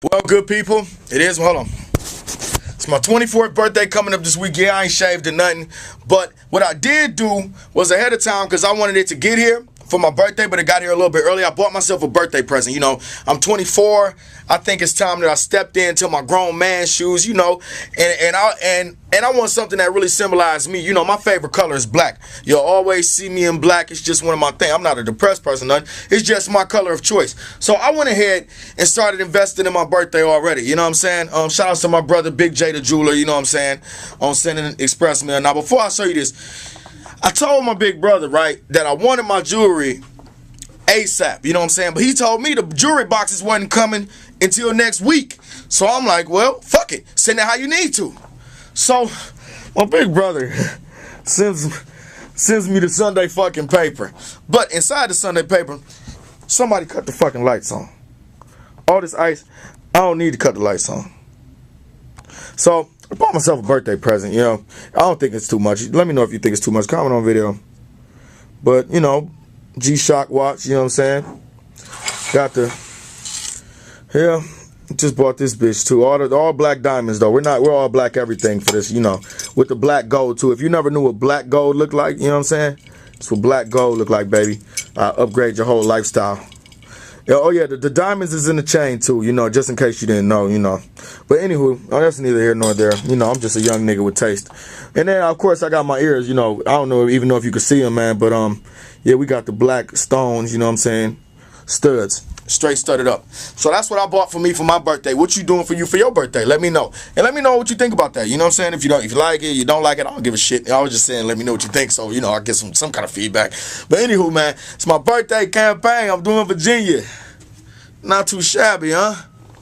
Well, good people, it is. Hold on. It's my 24th birthday coming up this week. Yeah, I ain't shaved or nothing. But what I did do was ahead of time because I wanted it to get here for my birthday, but it got here a little bit early. I bought myself a birthday present. You know, I'm 24. I think it's time that I stepped into my grown man shoes. You know, and I want something that really symbolizes me. You know, my favorite color is black. You'll always see me in black. It's just one of my things. I'm not a depressed person, nothing. It's just my color of choice. So I went ahead and started investing in my birthday already. You know what I'm saying? Shout out to my brother Big J the jeweler. You know what I'm saying? On sending express mail. Now before I show you this, I told my big brother, right, that I wanted my jewelry ASAP, you know what I'm saying? But he told me the jewelry boxes wasn't coming until next week. So I'm like, well, fuck it. Send it how you need to. So my big brother sends me the Sunday fucking paper. But inside the Sunday paper, somebody cut the fucking lights on. All this ice, I don't need to cut the lights on. So I bought myself a birthday present, you know. I don't think it's too much. Let me know if you think it's too much. Comment on video. But, you know, G-Shock watch, you know what I'm saying? Got the, yeah, just bought this bitch too. All black diamonds though. We're all black everything for this, you know. With the black gold too. If you never knew what black gold looked like, you know what I'm saying? It's what black gold look like, baby. Upgrade your whole lifestyle. Yeah, oh yeah, the diamonds is in the chain too, you know, just in case you didn't know, you know. But anywho, that's neither here nor there. You know, I'm just a young nigga with taste. And then, of course, I got my ears, you know. I don't know, even know if you can see them, man. But, yeah, we got the black stones, you know what I'm saying? Studs. Straight studded up. So that's what I bought for me for my birthday. What you doing for you for your birthday? Let me know. And let me know what you think about that. You know what I'm saying? If you like it, you don't like it, I don't give a shit. I was just saying, let me know what you think. So, you know, I get some kind of feedback. But anywho, man, it's my birthday campaign. I'm doing Virginia. Not too shabby, huh?